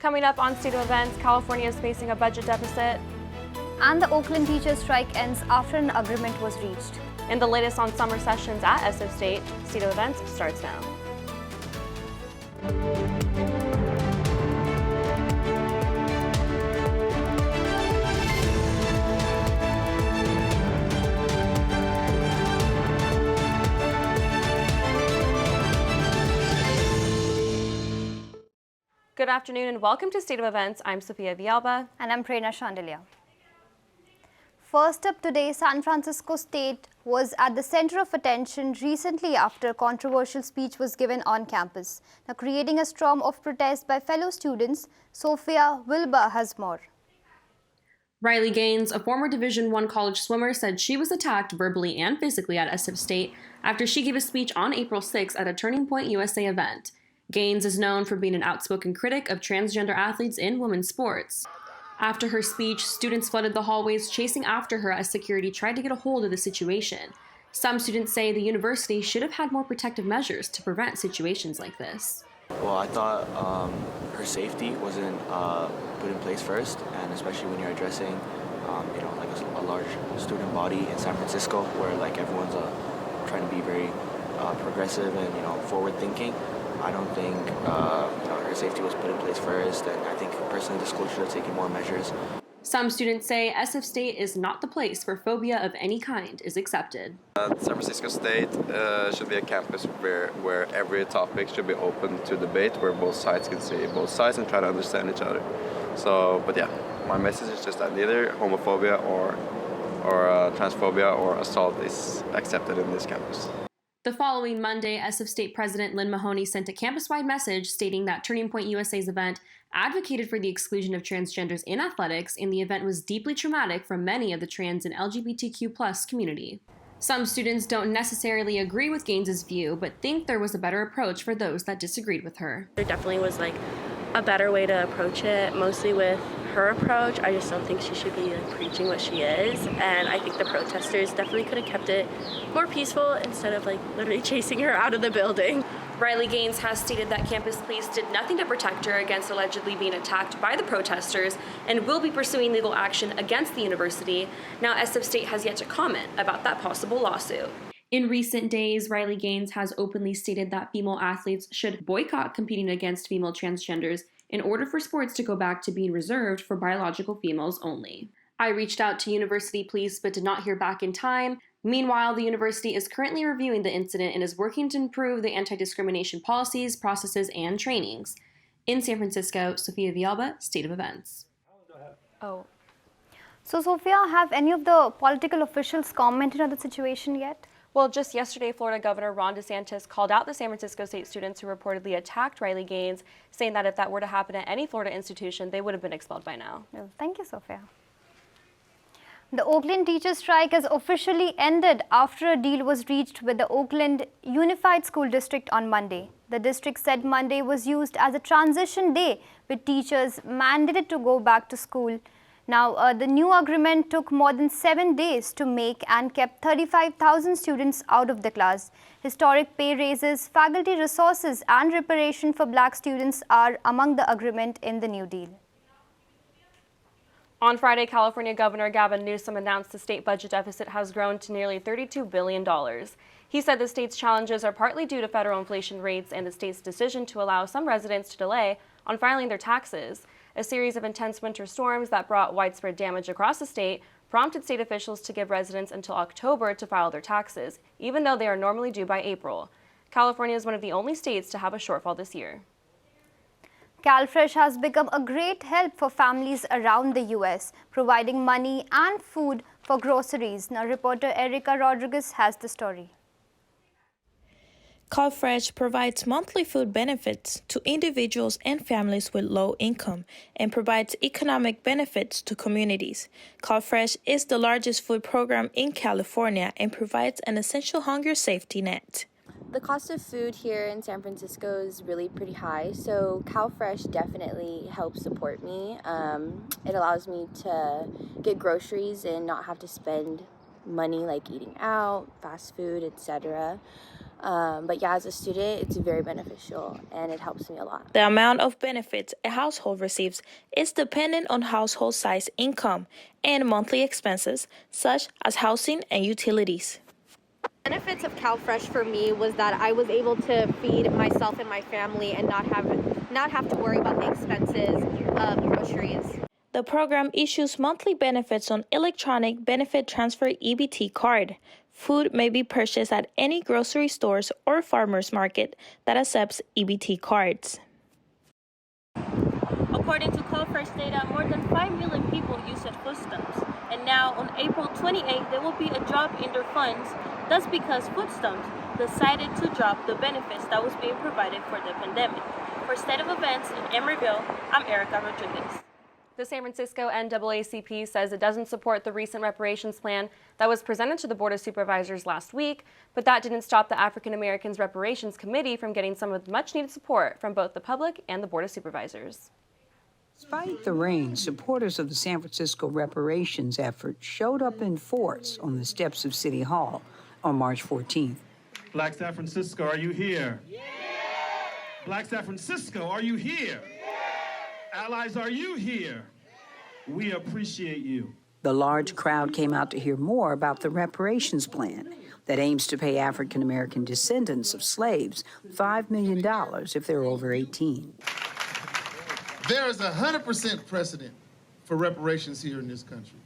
Coming up on State of Events, California is facing a budget deficit. And the Oakland teachers' strike ends after an agreement was reached. And the latest on summer sessions at SF State. State of Events starts now. Good afternoon and welcome to State of Events. I'm Sophia Villalba. And I'm Prerna Sandilya. First up today, San Francisco State was at the center of attention recently after a controversial speech was given on campus. Now, creating a storm of protest by fellow students, Sophia Villalba has more. Riley Gaines, a former Division I college swimmer, said she was attacked verbally and physically at SF State after she gave a speech on April 6 at a Turning Point USA event. Gaines is known for being an outspoken critic of transgender athletes in women's sports. After her speech, students flooded the hallways chasing after her as security tried to get a hold of the situation. Some students say the university should have had more protective measures to prevent situations like this. Well, I thought her safety wasn't put in place first, and especially when you're addressing, like a large student body in San Francisco, where like everyone's trying to be very progressive and forward-thinking. I don't think her safety was put in place first, and I think personally the school should have taken more measures. Some students say SF State is not the place where phobia of any kind is accepted. San Francisco State should be a campus where every topic should be open to debate, where both sides can see both sides and try to understand each other. But yeah, my message is just that neither homophobia or transphobia or assault is accepted in this campus. The following Monday, SF State President Lynn Mahoney sent a campus-wide message stating that Turning Point USA's event advocated for the exclusion of transgenders in athletics, and the event was deeply traumatic for many of the trans and LGBTQ+ community. Some students don't necessarily agree with Gaines's view, but think there was a better approach for those that disagreed with her. There definitely was a better way to approach it, mostly with her approach. I just don't think she should be preaching what she is, and I think the protesters definitely could have kept it more peaceful instead of literally chasing her out of the building. Riley Gaines has stated that campus police did nothing to protect her against allegedly being attacked by the protesters and will be pursuing legal action against the university. Now, SF State has yet to comment about that possible lawsuit. In recent days, Riley Gaines has openly stated that female athletes should boycott competing against female transgenders in order for sports to go back to being reserved for biological females only. I reached out to university police but did not hear back in time. Meanwhile, the university is currently reviewing the incident and is working to improve the anti-discrimination policies, processes, and trainings. In San Francisco, Sophia Villalba, State of Events. So, Sophia, have any of the political officials commented on the situation yet? Well, just yesterday, Florida Governor Ron DeSantis called out the San Francisco State students who reportedly attacked Riley Gaines, saying that if that were to happen at any Florida institution, they would have been expelled by now. Well, thank you, Sophia. The Oakland teachers' strike has officially ended after a deal was reached with the Oakland Unified School District on Monday. The district said Monday was used as a transition day, with teachers mandated to go back to school. Now, the new agreement took more than 7 days to make and kept 35,000 students out of the class. Historic pay raises, faculty resources, and reparation for black students are among the agreement in the new deal. On Friday, California Governor Gavin Newsom announced the state budget deficit has grown to nearly $32 billion. He said the state's challenges are partly due to federal inflation rates and the state's decision to allow some residents to delay on filing their taxes. A series of intense winter storms that brought widespread damage across the state prompted state officials to give residents until October to file their taxes, even though they are normally due by April. California is one of the only states to have a shortfall this year. CalFresh has become a great help for families around the U.S., providing money and food for groceries. Now, reporter Erica Rodriguez has the story. CalFresh provides monthly food benefits to individuals and families with low income and provides economic benefits to communities. CalFresh is the largest food program in California and provides an essential hunger safety net. The cost of food here in San Francisco is really pretty high, so CalFresh definitely helps support me. It allows me to get groceries and not have to spend money like eating out, fast food, etc. But yeah, as a student, it's very beneficial and it helps me a lot. The amount of benefits a household receives is dependent on household size, income, and monthly expenses, such as housing and utilities. Benefits of CalFresh for me was that I was able to feed myself and my family and not have to worry about the expenses of groceries. The program issues monthly benefits on electronic benefit transfer EBT card. Food may be purchased at any grocery stores or farmers market that accepts EBT cards. According to CalFresh data, more than 5 million people used food stamps. And now on April 28th, there will be a drop in their funds. That's because food stamps decided to drop the benefits that was being provided for the pandemic. For State of Events in Emeryville, I'm Erica Rodriguez. The San Francisco NAACP says it doesn't support the recent reparations plan that was presented to the Board of Supervisors last week, but that didn't stop the African Americans Reparations Committee from getting some of the much-needed support from both the public and the Board of Supervisors. Despite the rain, supporters of the San Francisco reparations effort showed up in force on the steps of City Hall on March 14th. Black San Francisco, are you here? Yeah! Black San Francisco, are you here? Allies, are you here? We appreciate you. The large crowd came out to hear more about the reparations plan that aims to pay African American descendants of slaves $5 million if they're over 18. There is 100% precedent for reparations here in this country.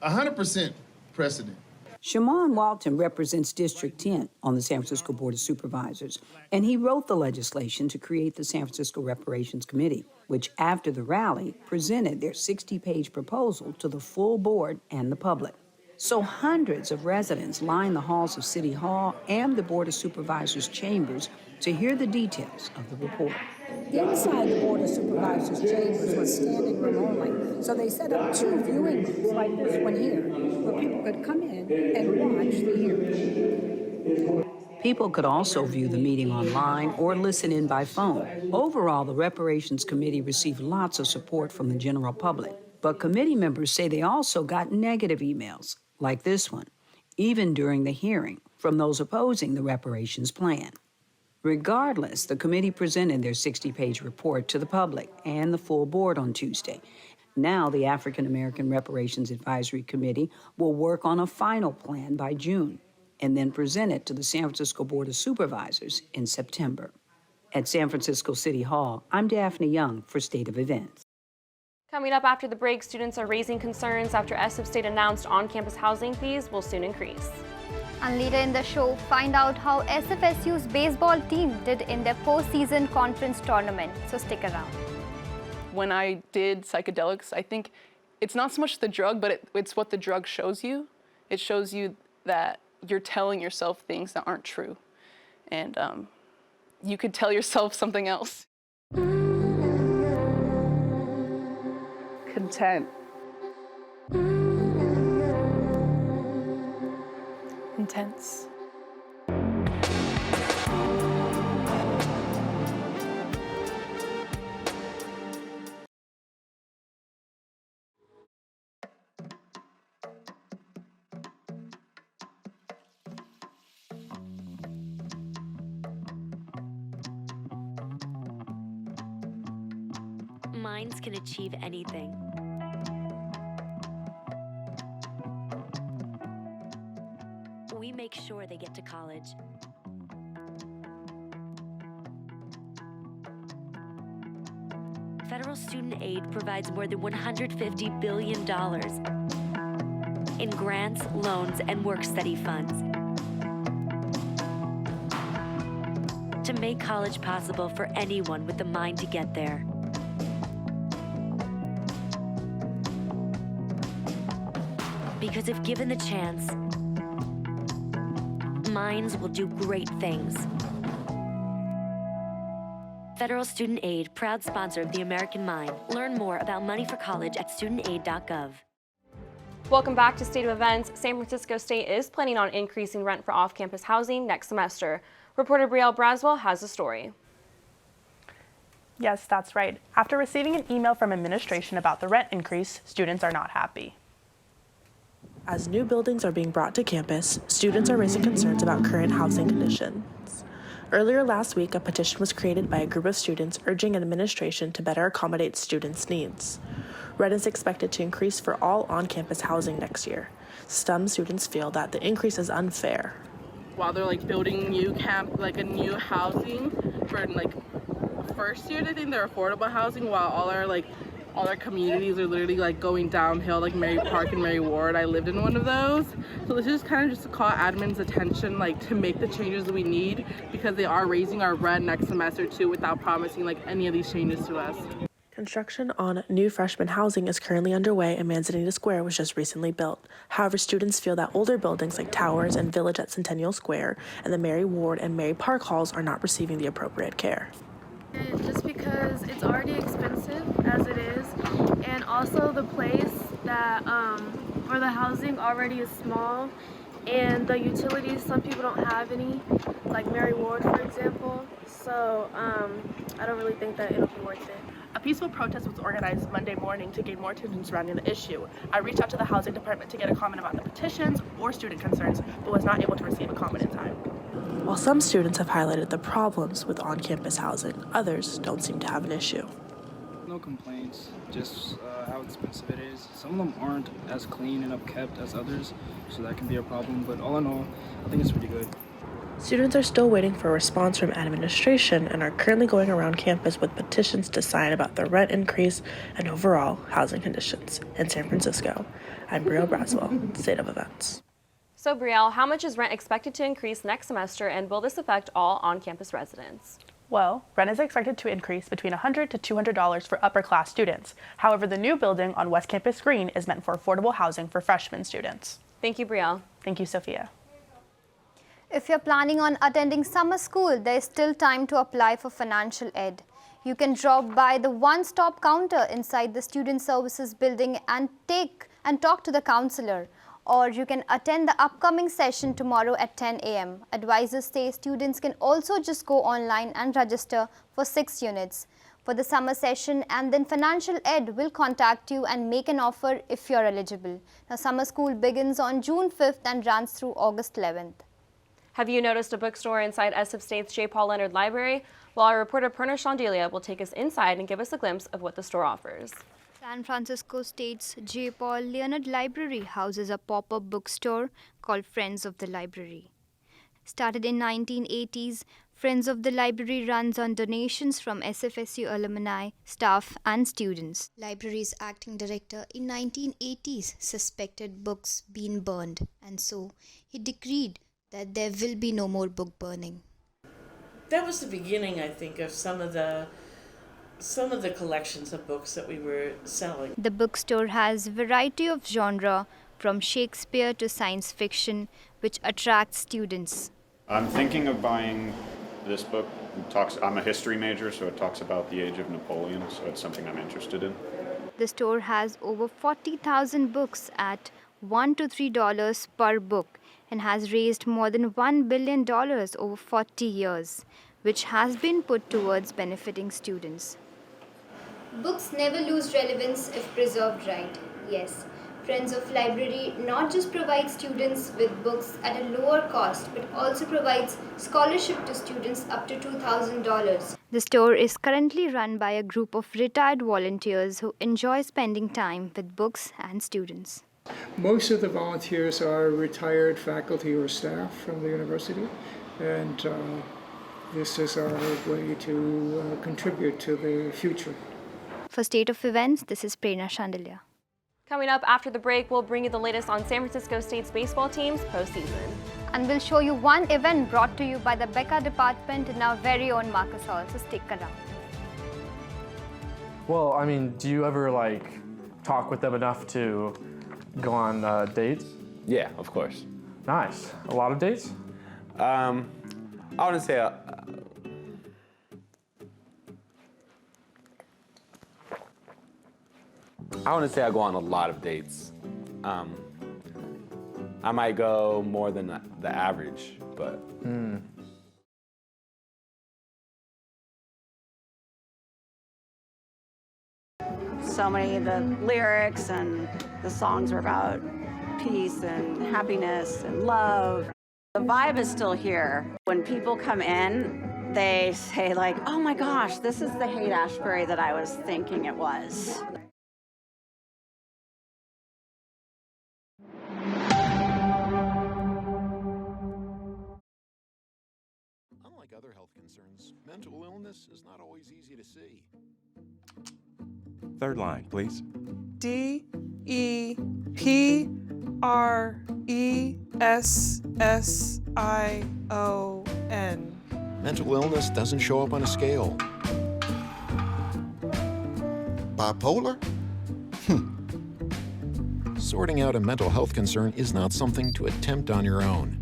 100% precedent. Shaman Walton represents District 10 on the San Francisco Board of Supervisors, and he wrote the legislation to create the San Francisco Reparations Committee, which after the rally presented their 60-page proposal to the full board and the public. So hundreds of residents lined the halls of City Hall and the Board of Supervisors chambers to hear the details of the report. Inside the Board of Supervisors chambers was standing room only, so they set up 2 viewing rooms like this one here, where people could come in and watch the hearing. People could also view the meeting online or listen in by phone. Overall, the Reparations Committee received lots of support from the general public, but committee members say they also got negative emails, like this one, even during the hearing, from those opposing the reparations plan. Regardless, the committee presented their 60-page report to the public and the full board on Tuesday. Now, the African American Reparations Advisory Committee will work on a final plan by June and then present it to the San Francisco Board of Supervisors in September. At San Francisco City Hall, I'm Daphne Young for State of Events. Coming up after the break, students are raising concerns after SF State announced on-campus housing fees will soon increase. And later in the show, find out how SFSU's baseball team did in their postseason conference tournament. So stick around. When I did psychedelics, I think it's not so much the drug, but it's what the drug shows you. It shows you that you're telling yourself things that aren't true. And you could tell yourself something else. Content. Intense. Minds can achieve anything. We make sure they get to college. Federal student aid provides more than $150 billion in grants, loans, and work-study funds to make college possible for anyone with the mind to get there. Because if given the chance, minds will do great things. Federal Student Aid, proud sponsor of the American Mind. Learn more about money for college at studentaid.gov. Welcome back to State of Events. San Francisco State is planning on increasing rent for off-campus housing next semester. Reporter Brielle Braswell has the story. Yes, that's right. After receiving an email from administration about the rent increase, students are not happy. As new buildings are being brought to campus, students are raising concerns about current housing conditions. Earlier last week, a petition was created by a group of students urging administration to better accommodate students' needs. Rent is expected to increase for all on-campus housing next year. Some students feel that the increase is unfair. While they're like building new a new housing for like first year, I think they're affordable housing, while all our communities are literally like going downhill, like Mary Park and Mary Ward. I lived in one of those. So this is kind of just to call admin's attention, like to make the changes that we need, because they are raising our rent next semester too without promising like any of these changes to us. Construction on new freshman housing is currently underway and Manzanita Square was just recently built. However, students feel that older buildings like Towers and Village at Centennial Square and the Mary Ward and Mary Park halls are not receiving the appropriate care. Just because it's already expensive as it is, and also the place that or the housing already is small, and the utilities, some people don't have any, like Mary Ward for example, so I don't really think that it'll be worth it. A peaceful protest was organized Monday morning to gain more attention surrounding the issue. I reached out to the housing department to get a comment about the petitions or student concerns, but was not able to receive a comment in time. While some students have highlighted the problems with on-campus housing, others don't seem to have an issue. No complaints, just how expensive it is. Some of them aren't as clean and upkept as others, so that can be a problem, but all in all, I think it's pretty good. Students are still waiting for a response from administration and are currently going around campus with petitions to sign about the rent increase and overall housing conditions. In San Francisco, I'm Brielle Braswell, State of Events. So Brielle, how much is rent expected to increase next semester, and will this affect all on-campus residents? Well, rent is expected to increase between $100 to $200 for upper-class students. However, the new building on West Campus Green is meant for affordable housing for freshman students. Thank you, Brielle. Thank you, Sophia. If you're planning on attending summer school, there is still time to apply for financial aid. You can drop by the one-stop counter inside the Student Services building and talk to the counselor. Or you can attend the upcoming session tomorrow at 10 a.m. Advisors say students can also just go online and register for 6 units for the summer session, and then Financial Aid will contact you and make an offer if you're eligible. Now, summer school begins on June 5th and runs through August 11th. Have you noticed a bookstore inside SF State's J. Paul Leonard Library? Well, our reporter Prerna Sandilya will take us inside and give us a glimpse of what the store offers. San Francisco State's J. Paul Leonard Library houses a pop-up bookstore called Friends of the Library. Started in 1980s, Friends of the Library runs on donations from SFSU alumni, staff and students. Library's acting director in 1980s suspected books being burned, and so he decreed that there will be no more book burning. That was the beginning, I think, of some of the collections of books that we were selling. The bookstore has a variety of genre, from Shakespeare to science fiction, which attracts students. I'm thinking of buying this book. I'm a history major, so it talks about the age of Napoleon, so it's something I'm interested in. The store has over 40,000 books at $1 to $3 per book and has raised more than $1 billion over 40 years, which has been put towards benefiting students. Books never lose relevance if preserved right. Yes, Friends of Library not just provides students with books at a lower cost, but also provides scholarship to students up to $2,000. The store is currently run by a group of retired volunteers who enjoy spending time with books and students. Most of the volunteers are retired faculty or staff from the university, and this is our way to contribute to the future. For State of Events, this is Prerna Sandilya. Coming up after the break, we'll bring you the latest on San Francisco State's baseball team's postseason. And we'll show you one event brought to you by the Becca department in our very own Marcus Hall, so stick around. Well, I mean, do you ever talk with them enough to go on dates? Yeah, of course. Nice. A lot of dates? I wouldn't say I go on a lot of dates. I might go more than the average, but. So many of the lyrics and the songs are about peace and happiness and love. The vibe is still here. When people come in, they say like, oh my gosh, this is the Haight-Ashbury that I was thinking it was. Unlike other health concerns, mental illness is not always easy to see. Third line, please. DEPRESSION. Mental illness doesn't show up on a scale. Bipolar? Sorting out a mental health concern is not something to attempt on your own.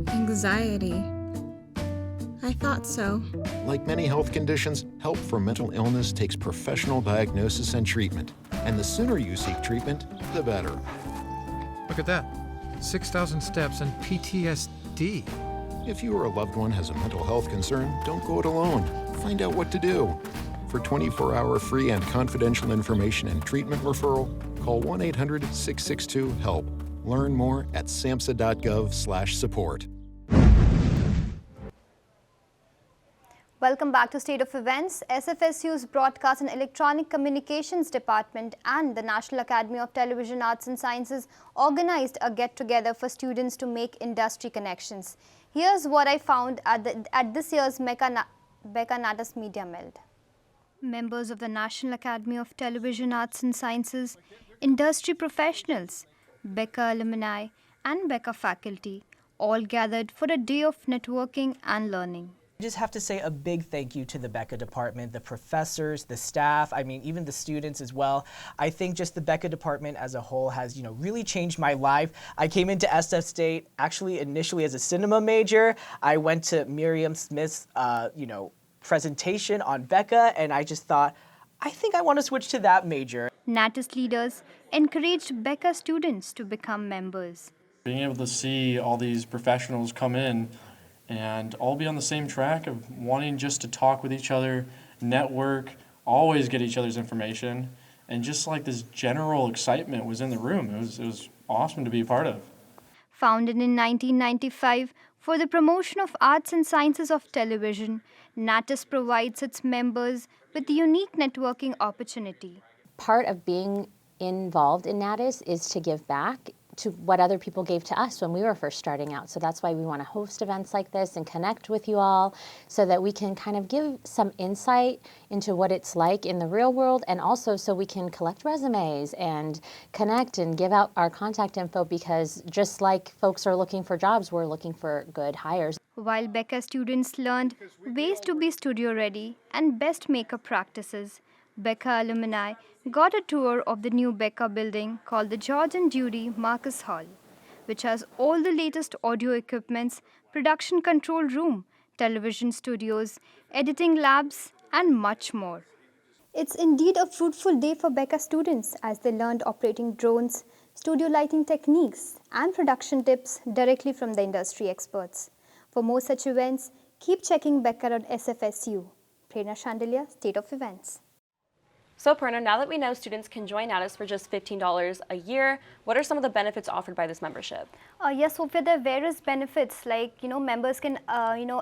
Anxiety. I thought so. Like many health conditions, help for mental illness takes professional diagnosis and treatment. And the sooner you seek treatment, the better. Look at that. 6,000 steps and PTSD. If you or a loved one has a mental health concern, don't go it alone. Find out what to do. For 24-hour free and confidential information and treatment referral, call 1-800-662-HELP. Learn more at samhsa.gov/support. Welcome back to State of Events. SFSU's Broadcast and Electronic Communications Department and the National Academy of Television Arts and Sciences organized a get-together for students to make industry connections. Here's what I found at this year's Becca Natas Media Meld. Members of the National Academy of Television Arts and Sciences, industry professionals, Becca alumni and Becca faculty all gathered for a day of networking and learning. I just have to say a big thank you to the Becca department, the professors, the staff, I mean, even the students as well. I think just the Becca department as a whole has, really changed my life. I came into SF State actually initially as a cinema major. I went to Miriam Smith's, presentation on Becca, and I just thought, I think I want to switch to that major. Natas leaders encouraged Becca students to become members. Being able to see all these professionals come in and all be on the same track of wanting just to talk with each other, network, always get each other's information, and just like this general excitement was in the room. It was awesome to be a part of. Founded in 1995 for the promotion of arts and sciences of television, Natas provides its members with a unique networking opportunity. Part of being involved in Natas is to give back to what other people gave to us when we were first starting out. So that's why we want to host events like this and connect with you all so that we can kind of give some insight into what it's like in the real world, and also so we can collect resumes and connect and give out our contact info, because just like folks are looking for jobs, we're looking for good hires. While Becca students learned ways to be studio ready and best makeup practices, Becca alumni got a tour of the new Becca building called the George and Judy Marcus Hall, which has all the latest audio equipments, production control room, television studios, editing labs, and much more. It's indeed a fruitful day for Becca students as they learned operating drones, studio lighting techniques, and production tips directly from the industry experts. For more such events, keep checking Becca.sfsu. Prerna Sandilya, State of Events. So Prerna, now that we know students can join Natas for just $15 a year, what are some of the benefits offered by this membership? Yes, Sophia, there are various benefits like, members can,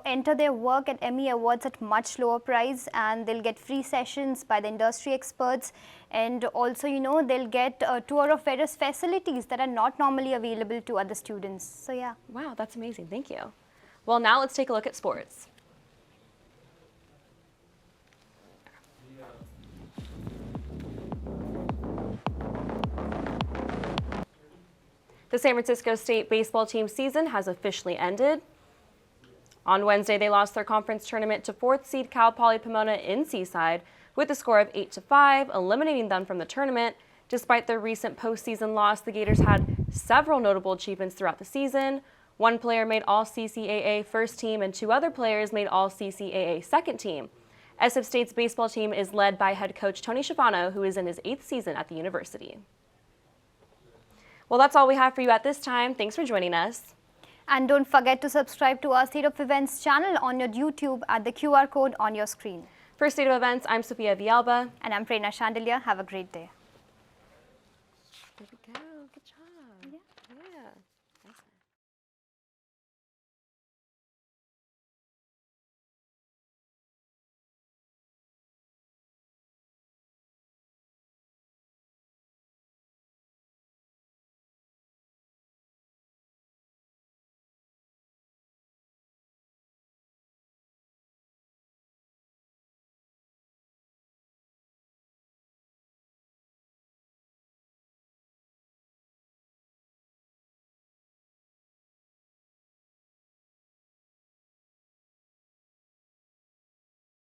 enter their work at Emmy Awards at much lower price, and they'll get free sessions by the industry experts, and also, they'll get a tour of various facilities that are not normally available to other students. So yeah. Wow, that's amazing. Thank you. Well, now let's take a look at sports. The San Francisco State baseball team season has officially ended. On Wednesday, they lost their conference tournament to 4th seed Cal Poly Pomona in Seaside with a score of 8-5, eliminating them from the tournament. Despite their recent postseason loss, the Gators had several notable achievements throughout the season. One player made All-CCAA first team and 2 other players made All-CCAA second team. SF State's baseball team is led by head coach Tony Schifano, who is in his 8th season at the university. Well, that's all we have for you at this time. Thanks for joining us. And don't forget to subscribe to our State of Events channel on your YouTube at the QR code on your screen. For State of Events, I'm Sophia Villalba. And I'm Prerna Sandilya. Have a great day. There we go. Good job. Yeah. Yeah. That's